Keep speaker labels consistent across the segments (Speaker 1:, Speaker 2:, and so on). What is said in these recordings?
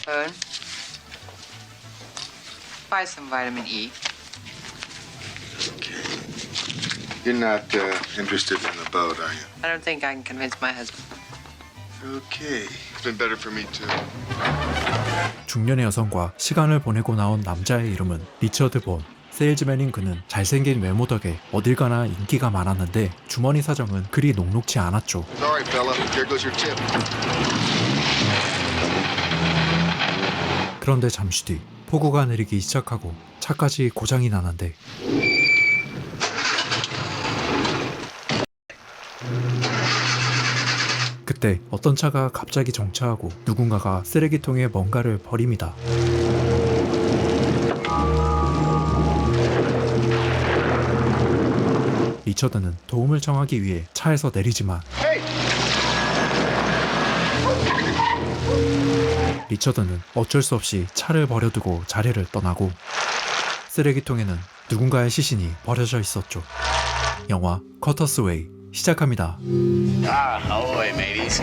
Speaker 1: Boone, buy some vitamin E.
Speaker 2: Okay. You're not interested in the boat, are you?
Speaker 1: I don't think I can convince my husband.
Speaker 2: Okay. It's been better for me too.
Speaker 3: 중년의 여성과 시간을 보내고 나온 남자의 이름은 리처드 본. 세일즈맨인 그는 잘생긴 외모 덕에 어딜 가나 인기가 많았는데 주머니 사정은 그리 녹록지 않았죠.
Speaker 2: Sorry, fella. There goes your tip.
Speaker 3: 그런데 잠시 뒤 폭우가 내리기 시작하고 차까지 고장이 나는데 그때 어떤 차가 갑자기 정차하고 누군가가 쓰레기통에 뭔가를 버립니다. 리처드는 도움을 청하기 위해 차에서 내리지만 리처드는 어쩔 수 없이 차를 버려두고 자리를 떠나고 쓰레기통에는 누군가의 시신이 버려져 있었죠. 영화 커터스 웨이 시작합니다.
Speaker 4: Ah, ahoy, mateys.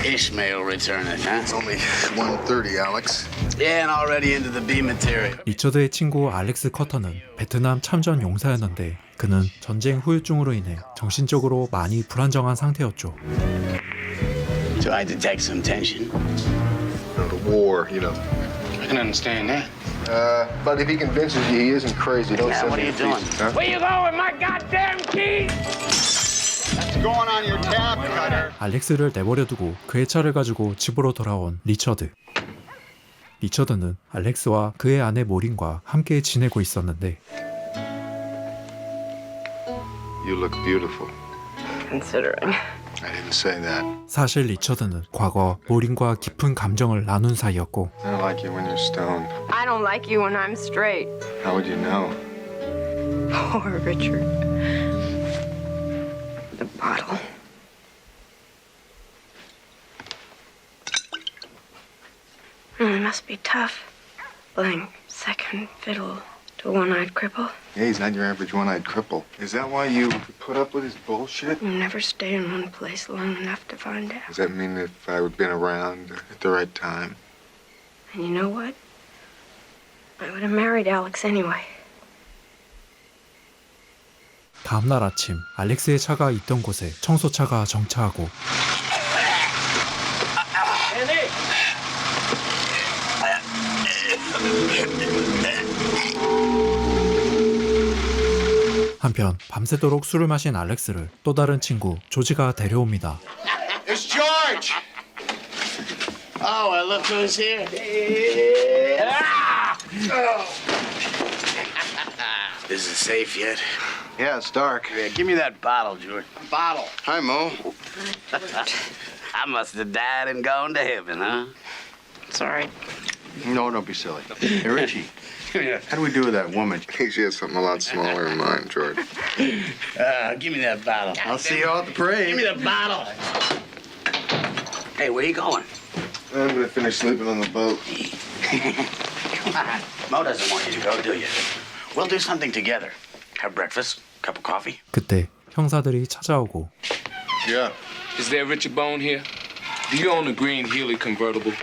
Speaker 4: Ishmael returning, huh?
Speaker 2: It's only 1:30, Alex.
Speaker 4: Yeah, and already into the B material.
Speaker 3: 리처드의 친구 알렉스 커터는 베트남 참전 용사였는데 그는 전쟁 후유증으로 인해 정신적으로 많이 불안정한 상태였죠.
Speaker 4: Do I detect some tension?
Speaker 2: The war, you know.
Speaker 4: I can understand that.
Speaker 2: But if he convinces you he isn't crazy, don't
Speaker 4: Now,
Speaker 2: send
Speaker 4: what are
Speaker 2: me
Speaker 4: you
Speaker 2: to
Speaker 4: doing?
Speaker 2: pieces, huh?
Speaker 4: Where you going, my goddamn key?
Speaker 2: What's going on your tab, Cutter?
Speaker 3: 알렉스를 내버려두고 그의 차를 가지고 집으로 돌아온 리처드. 리처드는 알렉스와 그의 아내 모린과 함께 지내고 있었는데
Speaker 2: You look beautiful.
Speaker 1: Considering.
Speaker 2: I didn't say that.
Speaker 3: 사실 리처드는 과거 모린과 깊은 감정을 나눈 사이였고
Speaker 2: I don't like you when you're stoned.
Speaker 5: I don't like you when I'm straight.
Speaker 2: How would you know?
Speaker 5: Poor Richard. The bottle. It must be tough. Playing second fiddle to a one-eyed cripple.
Speaker 2: Yeah, he's not your average one-eyed cripple. Is that why you put up with his bullshit?
Speaker 5: You never stay in one place long enough to find out.
Speaker 2: Does that mean if I would have been around at the right time?
Speaker 5: And you know what? I would have married Alex anyway.
Speaker 3: 다음날 아침 알렉스의 차가 있던 곳에 청소차가 정차하고 한편 밤새도록 술을 마신 알렉스를 또 다른 친구 조지가 데려옵니다.
Speaker 2: It's George!
Speaker 4: Oh, well, look who's here. Ah! Is it safe yet?
Speaker 2: Yeah, it's dark.
Speaker 4: Yeah, give me that bottle, George. Bottle.
Speaker 2: Hi, Mo.
Speaker 4: I must have died and gone to heaven, huh?
Speaker 5: Sorry.
Speaker 2: No, don't be silly. Hey, Richie, how do we do with that woman? She has something a lot smaller than mine, George.
Speaker 4: Give me that bottle.
Speaker 2: I'll see you all at the parade.
Speaker 4: Give me the bottle. Hey, where you going?
Speaker 2: I'm gonna finish sleeping on the boat.
Speaker 4: Come on. Mo doesn't want you to go, do you? We'll do something together. Have breakfast, cup of coffee.
Speaker 3: 그때 형사들이 찾아오고
Speaker 2: Yeah.
Speaker 6: Is there Richard Bone here? Do you own a green Healy convertible?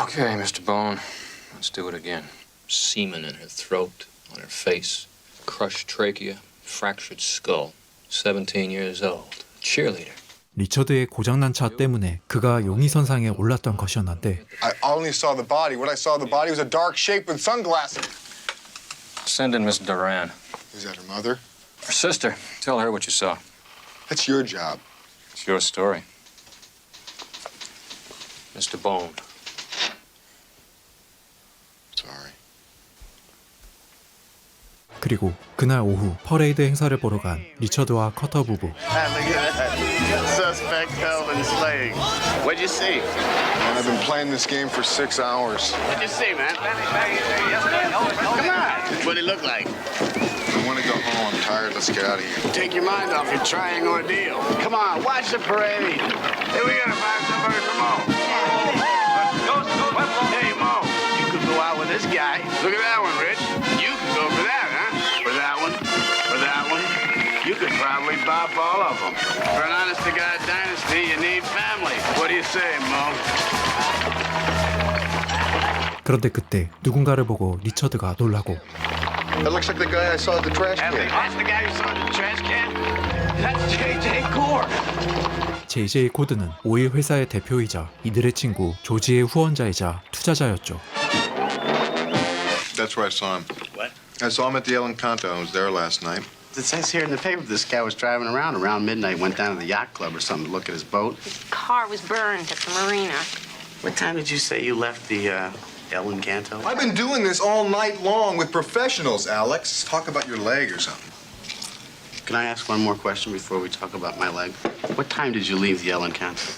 Speaker 7: Okay, Mr. Bone. Let's do it again. Semen in her throat, on her face, crushed trachea, fractured skull. 17 years old. Cheerleader.
Speaker 3: 리처드의 고장난 차 때문에 그가 용의선상에 올랐던 것이었는데
Speaker 2: I only saw the body. What I saw the body was a dark shape with sunglasses.
Speaker 7: Send in Miss Duran.
Speaker 2: Is that her mother?
Speaker 7: Her sister. Tell her what you saw.
Speaker 2: That's your job.
Speaker 7: It's your story. Mr. Bone.
Speaker 2: Sorry.
Speaker 3: 그리고 그날 오후 퍼레이드 행사를 보러 간 리처드와 커터 부부.
Speaker 4: Look at that. Suspect held in slaying. What'd you see?
Speaker 2: And I've been playing this game for 6 hours.
Speaker 4: What'd you see, man? Come on. What'd it look like?
Speaker 2: I want to go home. I'm tired. Let's get out of here.
Speaker 4: Take your mind off your trying ordeal. Come on, watch the parade. Hey, we gotta find somebody for Mo. Hey, Mo, you could go out with this guy. Look at that one, Rich. You could go for that, huh? For that one. For that one. You could Probably bop all of them. For an honest-to-God dynasty, you need family. What do you say, Mo?
Speaker 3: 그런데 그때 누군가를 보고 리처드가 놀라고
Speaker 2: That looks like the guy I saw at the trash can.
Speaker 4: That's the guy you saw in the trash can? That's J.J. Cord.
Speaker 3: JJ 코드는 5일 회사의 대표이자 이들의 친구 조지의 후원자이자 투자자였죠.
Speaker 2: That's where I saw him.
Speaker 4: What?
Speaker 2: I saw him at the El Encanto. I was there last night.
Speaker 4: It says here in the paper this guy was driving around midnight, went down to the yacht club or something to look at his boat.
Speaker 5: His car was burned at the marina.
Speaker 4: What time did you say you left the El Encanto?
Speaker 2: I've been doing this all night long with professionals, Alex. Talk about your leg or something.
Speaker 4: Can I ask one more question before we talk about my leg? What time did you leave the El Encanto?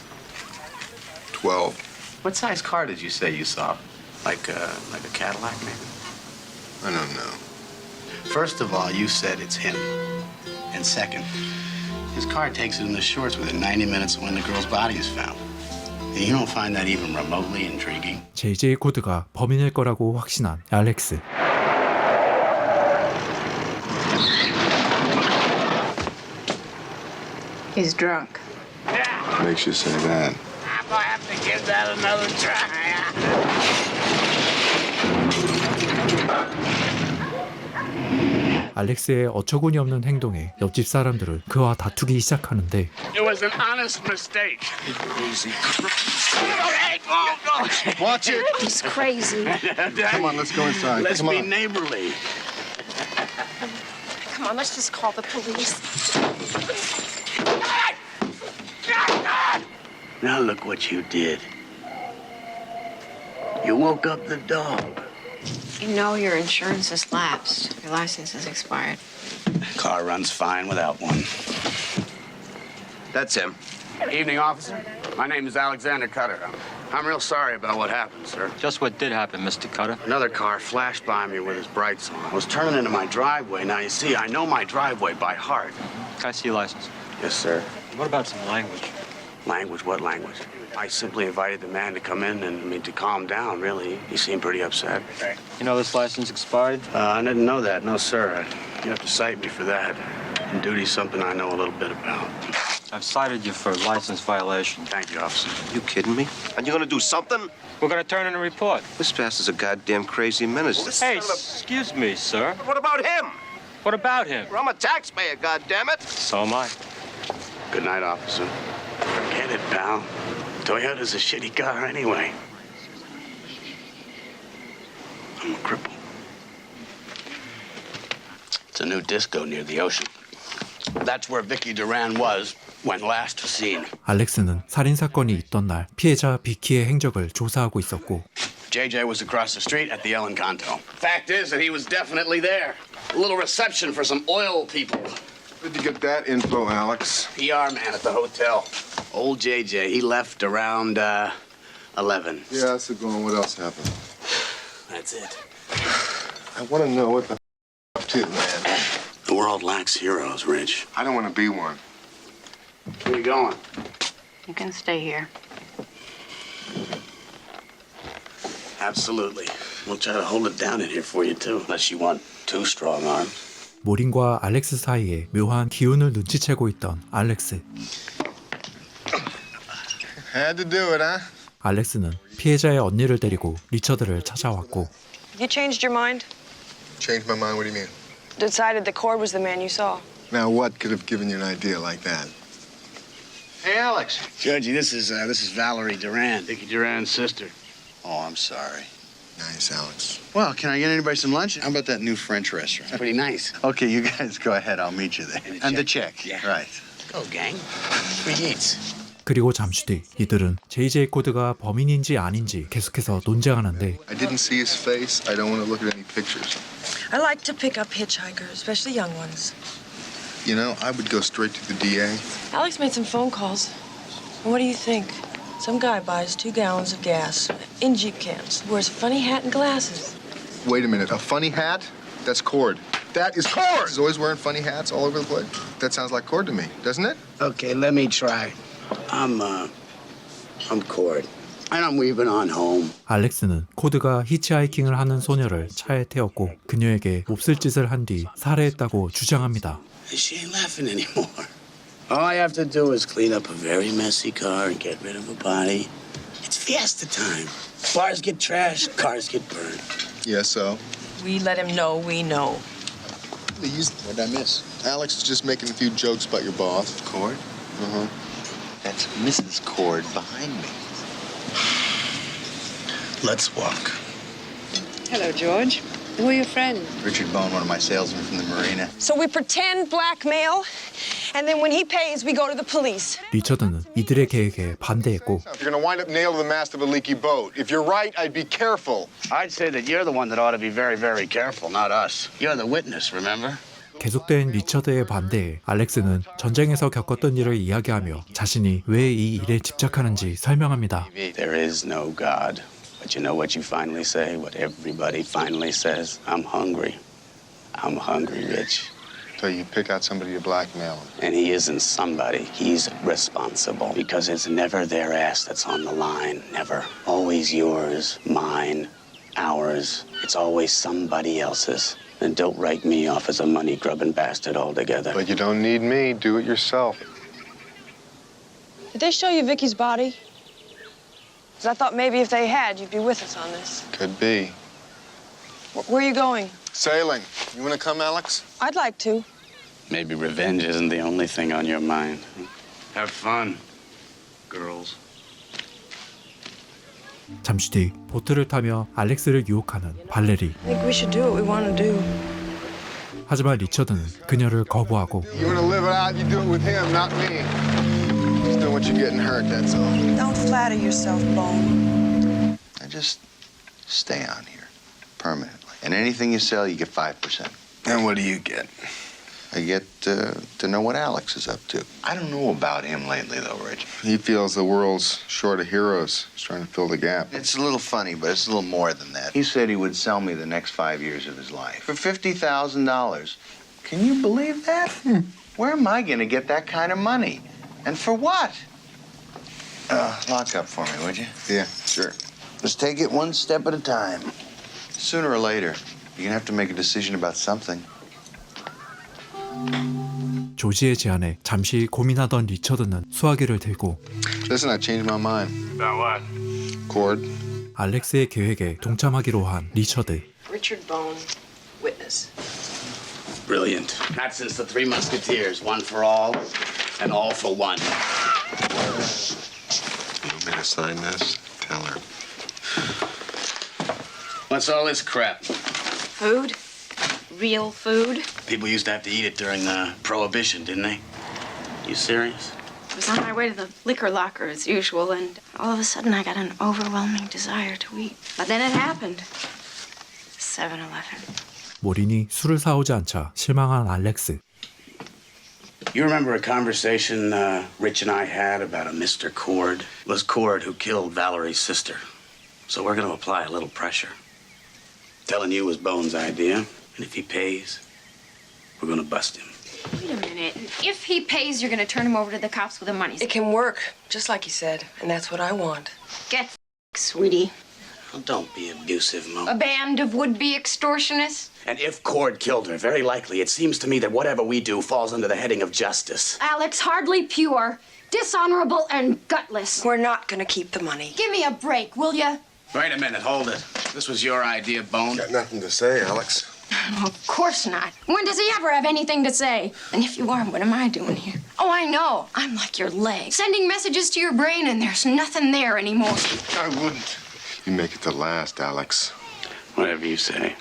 Speaker 2: 12.
Speaker 4: What size car did you say you saw? Like a Cadillac, maybe?
Speaker 2: I don't know.
Speaker 4: First of all, you said it's him. And second, his car takes it in the shorts within 90 minutes of when the girl's body is found. And you don't find that even remotely intriguing?
Speaker 3: JJ 코드가 범인일 거라고 확신한 알렉스.
Speaker 5: He's drunk.
Speaker 2: Makes you say that.
Speaker 4: I'm gonna have to give that another try.
Speaker 3: 알렉스의 어처구니 없는 행동에 옆집 사람들은 그와 다투기 시작하는데
Speaker 4: It was an honest mistake. Easy.
Speaker 2: Watch it.
Speaker 5: He's crazy.
Speaker 2: Come on, let's go inside.
Speaker 4: Let's
Speaker 2: Come
Speaker 4: be
Speaker 2: on.
Speaker 4: neighborly.
Speaker 5: Come on, let's just call the police.
Speaker 4: Now look what you did. You woke up the dog.
Speaker 5: You know your insurance has lapsed. Your license has expired.
Speaker 4: Car runs fine without one.
Speaker 8: That's him.
Speaker 4: Evening, officer. My name is Alexander Cutter. I'm real sorry about what happened, sir.
Speaker 7: Just what did happen, Mr. Cutter?
Speaker 4: Another car flashed by me with its brights on. I was turning into my driveway. Now, you see, I know my driveway by heart.
Speaker 7: Can I see your license?
Speaker 4: Yes, sir.
Speaker 7: What about some language?
Speaker 4: Language? What language? I simply invited the man to come in and, to calm down, really. He seemed pretty upset.
Speaker 7: You know this license expired?
Speaker 4: I didn't know that. No, sir. You have to cite me for that. And duty's something I know a little bit about.
Speaker 7: I've cited you for license violation.
Speaker 4: Thank you, officer.
Speaker 8: You kidding me? And you're gonna do something?
Speaker 7: We're gonna turn in a report.
Speaker 8: This bastard's a goddamn crazy menace. This
Speaker 7: Hey,
Speaker 8: son of
Speaker 7: excuse me, sir.
Speaker 8: a... What about him?
Speaker 7: What about him?
Speaker 8: I'm a taxpayer, goddammit.
Speaker 7: So am I.
Speaker 4: Good night, officer. Forget it, pal. Toyota's a shitty car anyway. I'm a cripple. It's a new disco near the ocean. That's where Vicky Duran was when last seen.
Speaker 3: 알렉스는 살인 사건이 있던 날 피해자 비키의 행적을 조사하고 있었고
Speaker 4: JJ was across the street at the El Encanto. Fact is that he was definitely there. A little reception for some oil people.
Speaker 2: Where'd you get that info, Alex?
Speaker 4: PR man at the hotel. Old JJ, he left around 11.
Speaker 2: Yeah, that's a going. What else happened?
Speaker 4: That's it.
Speaker 2: I want to know what the up to, man.
Speaker 4: The world lacks heroes, Rich.
Speaker 2: I don't want to be one.
Speaker 4: Where you going?
Speaker 5: You can stay here.
Speaker 4: Absolutely. We'll try to hold it down in here for you, too. Unless you want two strong arms.
Speaker 3: 모린과 알렉스 사이에 묘한 기운을 눈치채고 있던 알렉스.
Speaker 2: Had to do it, huh?
Speaker 3: 알렉스는 피해자의 언니를 데리고 리처드를 찾아왔고
Speaker 9: You changed your mind?
Speaker 2: Changed my mind. What do you mean?
Speaker 9: Decided the Cord was the man you saw?
Speaker 2: Now, what could have given you an idea like that? Hey, Alex.
Speaker 4: Judgy, this is Valerie Duran, Vicky Duran's sister.
Speaker 2: Oh, I'm sorry. Nice, Alex. Well, can I get anybody some lunch? How about that new French restaurant?
Speaker 4: Pretty nice.
Speaker 2: Okay, you guys go ahead. I'll meet you there.
Speaker 4: And the
Speaker 2: check.
Speaker 4: Yeah.
Speaker 2: Right.
Speaker 4: Go, gang. Free eats.
Speaker 3: 그리고 잠시 뒤 이들은 JJ 코드가 범인인지 아닌지 계속해서 논쟁하는데
Speaker 2: I didn't see his face. I don't want to look at any pictures.
Speaker 9: I like to pick up hitchhikers, especially young ones.
Speaker 2: You know, I would go straight to the DA.
Speaker 9: Alex made some phone calls. And what do you think? Some guy buys 2 gallons of gas in Jeep cans, wears a funny hat and glasses.
Speaker 2: Wait a minute. A funny hat? That's Cord. That is Cord! He's always wearing funny hats all over the place. That sounds like Cord to me, doesn't it?
Speaker 4: Okay, let me try. I'm Cord. And I'm weaving on home.
Speaker 3: 알렉스는 코드가 히치하이킹을 하는 소녀를 차에 태웠고 그녀에게 몹쓸 짓을 한 뒤 살해했다고 주장합니다.
Speaker 4: She ain't laughing anymore. All I have to do is clean up a very messy car and get rid of a body. It's fiesta time. Bars get trashed, cars get burned.
Speaker 2: Yeah, so?
Speaker 9: We let him know we know.
Speaker 2: Please. What'd I miss? Alex is just making a few jokes about your boss.
Speaker 4: Cord?
Speaker 2: Uh-huh.
Speaker 4: That's Mrs. Cord behind me. Let's walk.
Speaker 1: Hello, George. Who are your friends?
Speaker 4: Richard Bone, one of my salesmen from the marina.
Speaker 9: So we pretend blackmail, and then when he pays, we go to the police.
Speaker 3: 리처드는 이들의 계획에 반대했고
Speaker 2: You're gonna wind up nailed to the mast of a leaky boat. If you're right, I'd be careful.
Speaker 4: I'd say that you're the one that ought to be very, very careful, not us. You're the witness, remember?
Speaker 3: 계속된 리처드의 반대에 알렉스는 전쟁에서 겪었던 일을 이야기하며 자신이 왜 이 일에 집착하는지 설명합니다.
Speaker 4: There is no God. But you know what you finally say? What everybody finally says? I'm hungry. I'm hungry, Rich.
Speaker 2: So you pick out somebody to blackmail.
Speaker 4: And he isn't somebody. He's responsible. Because it's never their ass that's on the line. Never. Always yours, mine, ours. It's always somebody else's. And don't write me off as a money-grubbing bastard altogether.
Speaker 2: But you don't need me. Do it yourself.
Speaker 9: Did they show you Vicky's body? Because I thought maybe if they had, you'd be with us on this.
Speaker 2: Could be.
Speaker 9: Where are you going?
Speaker 2: Sailing. You wanna come, Alex?
Speaker 9: I'd like to.
Speaker 4: Maybe revenge isn't the only thing on your mind. Have fun, girls.
Speaker 3: 잠시 뒤 보트를 타며 알렉스를 유혹하는 발레리.
Speaker 9: I think we should do what we want to do.
Speaker 3: 하지만 리처드는 그녀를 거부하고
Speaker 2: You wanna live it out, you do it with him, not me. Just don't want you getting hurt, that's all.
Speaker 9: Don't flatter yourself, Bone.
Speaker 10: I just stay on here permanently. And anything you sell, you get 5%.
Speaker 2: And what do you get?
Speaker 10: I get to know what Alex is up to. I don't know about him lately, though, Rich.
Speaker 2: He feels the world's short of heroes. He's trying to fill the gap.
Speaker 10: It's a little funny, but it's a little more than that. He said he would sell me the next 5 years of his life for $50,000. Can you believe that? Where am I going to get that kind of money? And for what? Lock up for me, would you?
Speaker 2: Yeah, sure.
Speaker 10: Let's take it one step at a time. Sooner or later, you're going to have to make a decision about something.
Speaker 3: 조지의 제안에 잠시 고민하던 리처드는 수화기를 들고
Speaker 2: Listen, I changed my mind.
Speaker 4: About what?
Speaker 2: Cord.
Speaker 3: 알렉스의 계획에 동참하기로 한 리처드.
Speaker 9: Richard Bone, witness.
Speaker 4: Brilliant. Not since the Three Musketeers. One for all, and all for one.
Speaker 2: You want me to sign this? Tell her.
Speaker 4: What's all this crap?
Speaker 5: Food? Real food?
Speaker 4: People used to have to eat it during Prohibition, didn't they? You serious?
Speaker 5: I was on my way to the liquor locker as usual, and all of a sudden I got an overwhelming desire to eat. But then it happened. 7-Eleven.
Speaker 3: 모린이 술을 사오지 않자 실망한 알렉스.
Speaker 4: You remember a conversation Rich and I had about a Mr. Cord? It was Cord who killed Valerie's sister. So we're going to apply a little pressure. Telling you was Bone's idea, and if he pays, we're going to bust him.
Speaker 5: Wait a minute. If he pays, you're gonna turn him over to the cops with the money.
Speaker 9: It can work, just like he said, and that's what I want.
Speaker 5: Get sweetie.
Speaker 4: Well, don't be abusive, Mo.
Speaker 5: A band of would-be extortionists?
Speaker 4: And if Cord killed her, very likely, it seems to me that whatever we do falls under the heading of justice.
Speaker 5: Alex, hardly pure, dishonorable, and gutless.
Speaker 9: We're not gonna keep the money.
Speaker 5: Give me a break, will ya?
Speaker 4: Wait a minute, hold it. This was your idea, Bone.
Speaker 2: Got nothing to say, Alex.
Speaker 5: Of course not. When does he ever have anything to say? And if you are, what am I doing here? Oh, I know. I'm like your leg. Sending messages to your brain and there's nothing there anymore.
Speaker 2: I wouldn't. You make it to last, Alex.
Speaker 4: Whatever you say.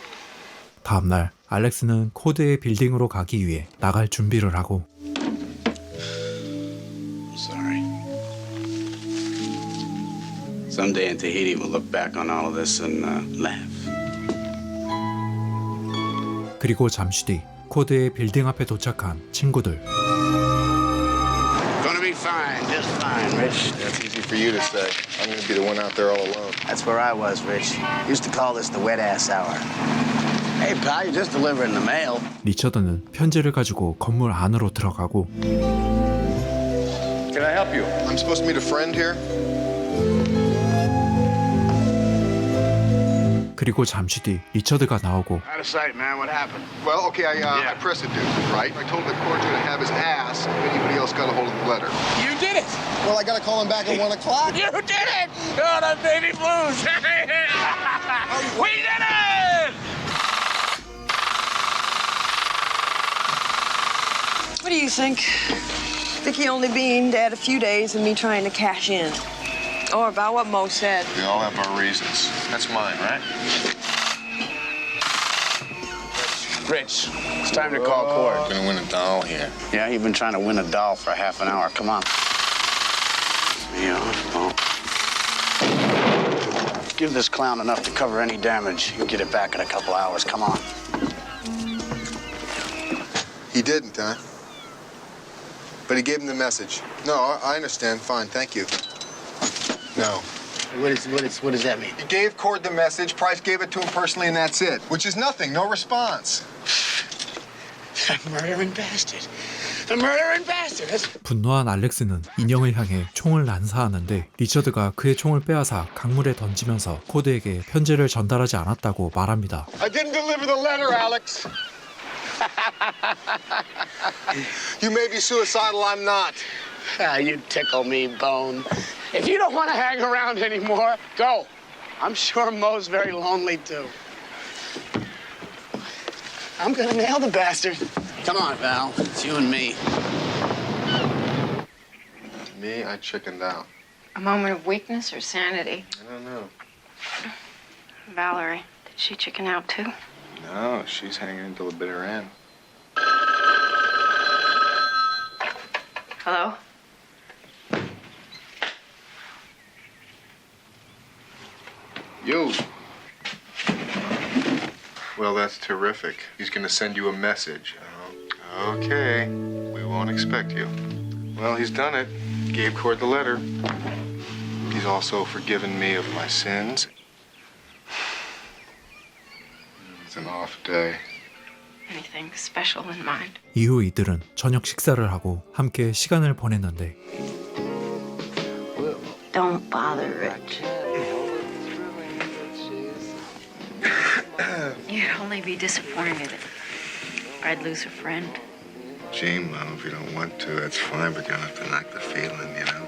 Speaker 3: 다음날 알렉스는 코드의 빌딩으로 가기 위해 나갈 준비를 하고
Speaker 4: Sorry. Someday in Tahiti, we'll look back on all of this and laugh.
Speaker 3: 그리고 잠시 뒤 코드의 빌딩 앞에 도착한 친구들.
Speaker 4: Gonna be fine, just fine, Rich.
Speaker 2: That's easy for you to say. I'm gonna be the one out there all alone.
Speaker 4: That's where I was, Rich. Used to call this the wet ass hour. Hey, pal, you're just delivering the mail.
Speaker 3: 리처드는 편지를 가지고 건물 안으로 들어가고
Speaker 2: Can I help you? I'm supposed to meet a friend here.
Speaker 3: 그리고 잠시 뒤 리처드가 나오고
Speaker 4: Out of sight, man. What happened?
Speaker 2: Well, okay, I pressed it, dude, right? I told him that Cord's gonna have his ass if anybody else got a hold of the letter.
Speaker 6: You did it!
Speaker 2: Well, I gotta call him back at 1 o'clock.
Speaker 6: You did it! Oh, the baby blues! We did it!
Speaker 9: What do you think? Vicky only being dead a few days and me trying to cash in. Or about what Mo said.
Speaker 2: We all have our reasons. That's mine, right?
Speaker 4: Rich, it's time to call Cord.
Speaker 2: Gonna win a doll here.
Speaker 4: Yeah, you've been trying to win a doll for half an hour. Come on. Yeah, well. Give this clown enough to cover any damage. You can get it back in a couple hours. Come on.
Speaker 2: He didn't, huh? But he gave him the message. No, I understand. Fine, thank you. No.
Speaker 4: What does that mean?
Speaker 2: He gave Cord the message, Price gave it to him personally, and that's it. Which is nothing, no response.
Speaker 4: That murdering bastard. The murdering bastard. That's...
Speaker 3: 분노한 알렉스는 인형을 향해 총을 난사하는데 리처드가 그의 총을 빼앗아 강물에 던지면서 코드에게 편지를 전달하지 않았다고 말합니다.
Speaker 2: I didn't deliver the letter, Alex. You may be suicidal, I'm not.
Speaker 4: Ah, you tickle me, Bone. If you don't want to hang around anymore, go. I'm sure Mo's very lonely, too. I'm gonna nail the bastard. Come on, Val. It's you and me.
Speaker 2: Me, I chickened out.
Speaker 5: A moment of weakness or sanity?
Speaker 2: I don't know.
Speaker 5: Valerie, did she chicken out too?
Speaker 2: No, she's hanging until the bitter end.
Speaker 5: Hello?
Speaker 2: You. Well, that's terrific. He's gonna send you a message. Okay, we won't expect you. Well, he's done it. Gave Cord the letter. He's also forgiven me of my sins. It's an off day.
Speaker 5: Anything special in mind?
Speaker 3: 이후 이들은 저녁 식사를 하고 함께 시간을 보냈는데
Speaker 5: Don't bother, Rich. You'd only be disappointed. I'd lose a friend.
Speaker 2: Gee, Mom, if you don't want to, that's fine, but you don't have to knock the feeling, you know?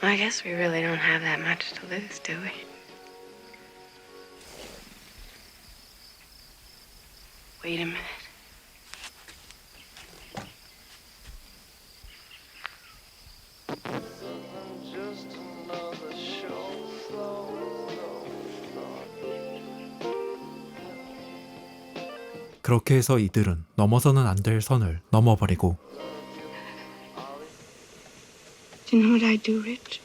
Speaker 5: I guess we really don't have that much to lose, do we? Wait a minute.
Speaker 3: 그렇게 해서 이들은 넘어서는 안 될 선을 넘어버리고
Speaker 11: Do you know what I do, Rich?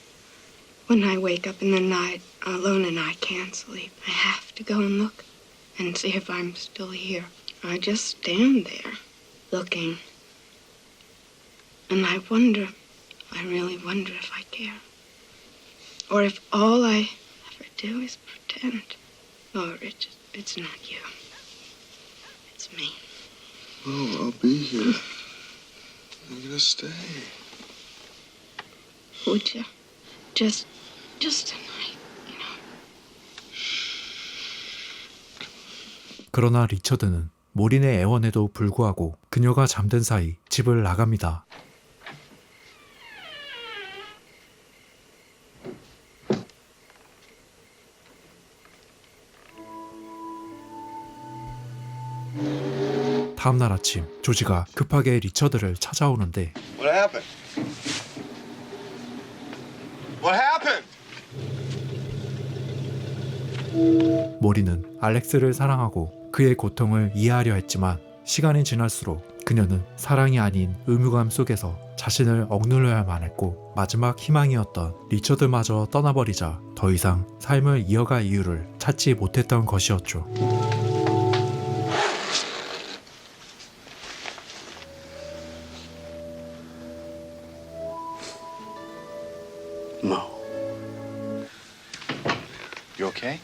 Speaker 11: When I wake up in the night alone and I can't sleep, I have to go and look and see if I'm still here. I just stand there, looking. And I really wonder if I care. Or if all I ever do is pretend. Oh, Rich, it's not you. It's me.
Speaker 2: Oh, I'll be here. I'm gonna stay.
Speaker 11: Would you? Just tonight, you know.
Speaker 3: 그러나 리처드는 모린의 애원에도 불구하고 그녀가 잠든 사이 집을 나갑니다. 다음날 아침 조지가 급하게 리처드를 찾아오는데
Speaker 2: What happened? What happened?
Speaker 3: 모리는 알렉스를 사랑하고 그의 고통을 이해하려 했지만 시간이 지날수록 그녀는 사랑이 아닌 의무감 속에서 자신을 억눌러야만 했고 마지막 희망이었던 리처드마저 떠나버리자 더 이상 삶을 이어갈 이유를 찾지 못했던 것이었죠.
Speaker 10: Mo. You okay?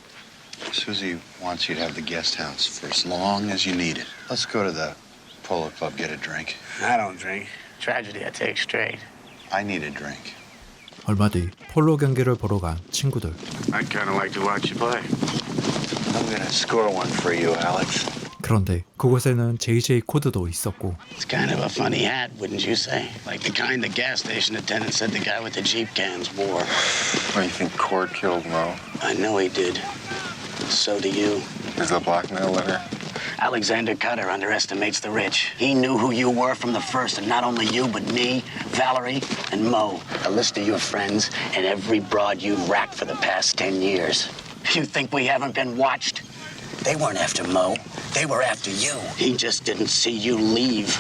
Speaker 10: Susie wants you to have the guest house for as long as you need it. Let's go to the Polo Club, get a drink.
Speaker 4: I don't drink. Tragedy I take straight.
Speaker 10: I need a drink.
Speaker 3: 얼마 뒤 폴로 경기를 보러 간 친구들.
Speaker 4: I'd kind of like to watch you play.
Speaker 10: I'm gonna score one for you, Alex.
Speaker 3: 그런데 그곳에는 JJ 코드도 있었고
Speaker 4: It's kind of a funny hat, wouldn't you say? Like the kind the gas station attendant said the guy with the Jeep cans wore.
Speaker 2: Oh, you think Cord killed Mo?
Speaker 4: I know he did. So do you.
Speaker 2: Is the blackmail letter?
Speaker 4: Alexander Cutter underestimates the rich. He knew who you were from the first, and not only you, but me, Valerie, and Mo. A list of your friends and every broad you've racked for the past 10 years. You think we haven't been watched? They weren't after Mo. They were after you. He just didn't see you leave.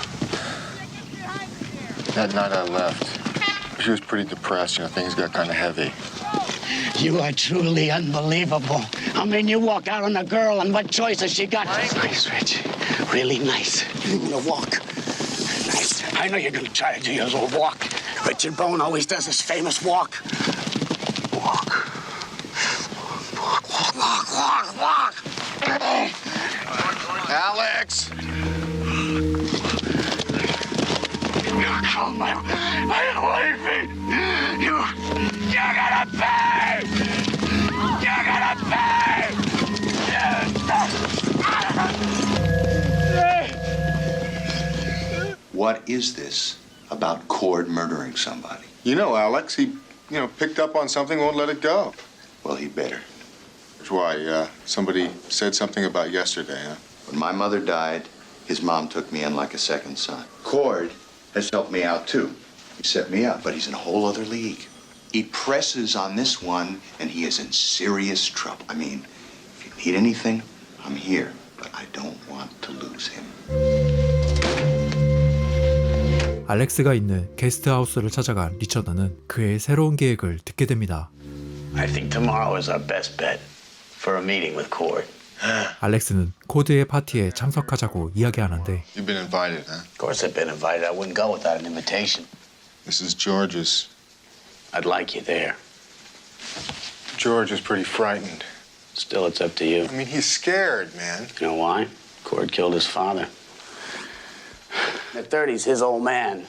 Speaker 2: That night I left. She was pretty depressed. Things got kind of heavy.
Speaker 4: You are truly unbelievable. I mean, you walk out on a girl, and what choice has she got? Nice, Rich. Really nice. You're gonna walk. Nice. I know you're gonna try to do your little walk. Richard Bone always does his famous walk. Walk. Walk, walk, walk, walk.
Speaker 2: Alex!
Speaker 4: You're calling my leaving. You gotta pay! You gotta pay!
Speaker 10: What is this about Cord murdering somebody?
Speaker 2: Alex, he, picked up on something, won't let it go.
Speaker 10: Well, he better.
Speaker 2: That's why, somebody said something about yesterday, huh?
Speaker 10: When my mother died, his mom took me in like a second son. Cord has helped me out, too. He set me up, but he's in a whole other league. He presses on this one, and he is in serious trouble. I mean, if you need anything, I'm here, but I don't want to lose him.
Speaker 3: 알렉스가 있는 게스트하우스를 찾아간 리처드는 그의 새로운 계획을 듣게 됩니다.
Speaker 4: I think tomorrow is our best bet for a meeting with Cord.
Speaker 3: 알렉스는 코드의 파티에 참석하자고 이야기하는데
Speaker 2: You've been invited, huh?
Speaker 4: Of course I've been invited. I wouldn't go without an invitation.
Speaker 2: This is George's.
Speaker 4: I'd like you there.
Speaker 2: George is pretty frightened.
Speaker 4: Still, it's up to you.
Speaker 2: I mean, he's scared, man.
Speaker 4: You know why? Cord killed his father. In the 30s, his old man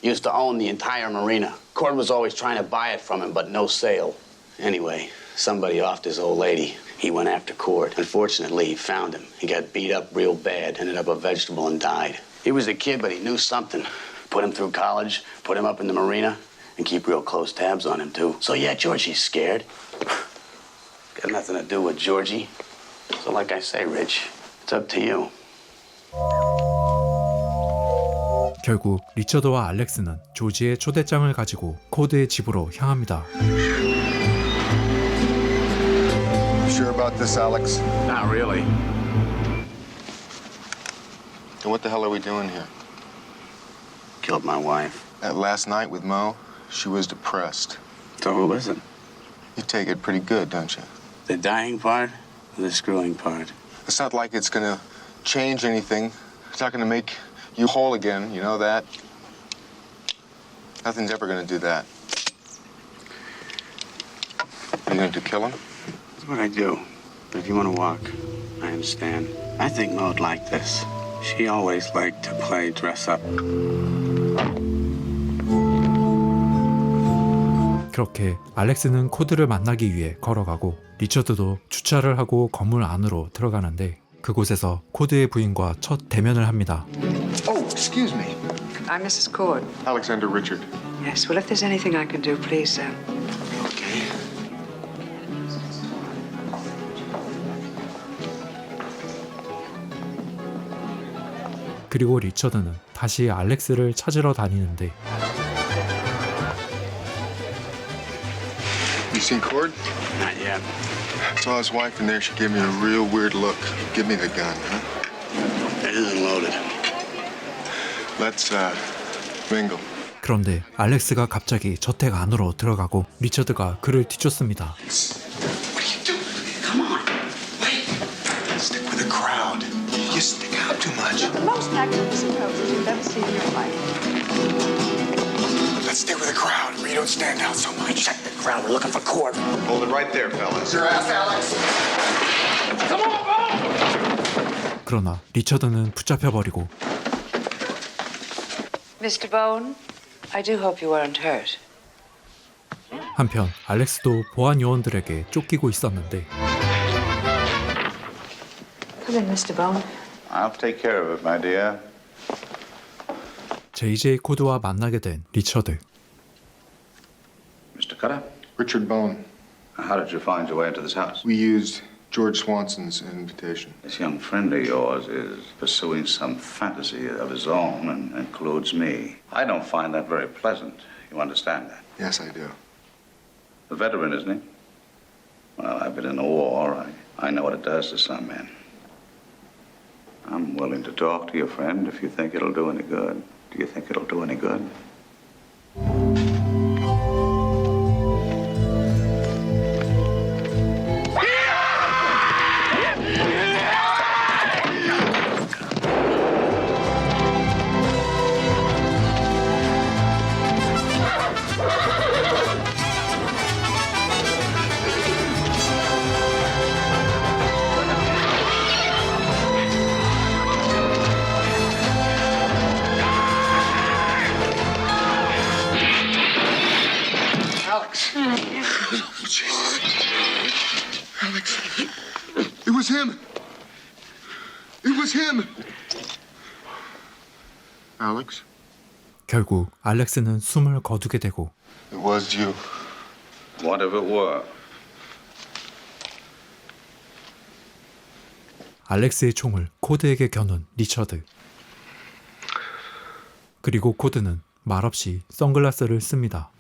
Speaker 4: used to own the entire marina. Cord was always trying to buy it from him, but no sale. Anyway, somebody offed his old lady. He went after Cord. Unfortunately, he found him. He got beat up real bad, ended up a vegetable and died. He was a kid, but he knew something. Put him through college, put him up in the marina, and keep real close tabs on him, too. So, yeah, Georgie's scared. Got nothing to do with Georgie. So, like I say, Rich, it's up to you.
Speaker 3: 결국 리처드와 알렉스는 조지의 초대장을 가지고 코드의 집으로 향합니다.
Speaker 2: Sure about this, Alex?
Speaker 4: Not really.
Speaker 2: And what the hell are we doing here?
Speaker 4: Killed my wife.
Speaker 2: That last night with Mo, she was depressed.
Speaker 4: So who is it?
Speaker 2: You take it pretty good, don't you?
Speaker 4: The dying part or the screwing part?
Speaker 2: It's not like it's gonna change anything. It's not gonna make you whole again, you know that? Nothing's ever gonna do that. Are you going to kill him?
Speaker 4: That's what I do. But if you want to walk, I understand. I think Mo'd like this. She always liked to play dress up.
Speaker 3: 그렇게 알렉스는 코드를 만나기 위해 걸어가고 리처드도 주차를 하고 건물 안으로 들어가는데 그곳에서 코드의 부인과 첫 대면을 합니다.
Speaker 2: Oh, excuse me.
Speaker 1: I'm Mrs. Cord.
Speaker 2: Alexander Richard.
Speaker 1: Yes, well, if there's anything I can do, please,
Speaker 4: Okay.
Speaker 3: 그리고 리처드는 다시 알렉스를 찾으러 다니는데
Speaker 2: You seen Cord?
Speaker 4: Not yet.
Speaker 2: I saw his wife in there. She gave me a real weird look. Give me the gun, huh?
Speaker 4: It isn't loaded.
Speaker 2: Let's, mingle.
Speaker 3: 그런데 알렉스가 갑자기 저택 안으로 들어가고 리처드가 그를 뒤쫓습니다.
Speaker 4: Come on. Wait.
Speaker 10: Stick with the crowd. You stick out too much.
Speaker 1: The most magnificent poses you've ever seen in your life.
Speaker 10: Let's stick with the crowd where you don't stand out so much.
Speaker 4: Check the crowd. We're looking for Cord.
Speaker 10: Hold it right there, fellas. Your ass, Alex.
Speaker 3: 그러나 리처드는 붙잡혀버리고
Speaker 1: Mr. Bone, I do hope you weren't hurt.
Speaker 3: 한편 알렉스도 보안 요원들에게 쫓기고 있었는데
Speaker 1: Come in, Mr. Bone.
Speaker 10: I'll take care of it, my dear.
Speaker 3: JJ 코드와 만나게 된 리처드.
Speaker 10: Mr. Cutter,
Speaker 2: Richard Bone.
Speaker 10: how did you find your way into this house?
Speaker 2: We used George Swanson's invitation.
Speaker 10: This young friend of yours is pursuing some fantasy of his own and includes me. I don't find that very pleasant. You understand that?
Speaker 2: Yes, I do.
Speaker 10: A veteran, isn't he? Well, I've been in the war. I know what it does to some men. I'm willing to talk to your friend if you think it'll do any good. Do you think it'll do any good?
Speaker 2: Alex. Oh, Jesus. Alex. It was him. It was him. Alex.
Speaker 3: 결국 알렉스는 숨을 거두게 되고
Speaker 2: It was you.
Speaker 10: What if it were?
Speaker 3: 알렉스의 총을 코드에게 겨눈 리처드. 그리고 코드는 말없이 선글라스를 씁니다.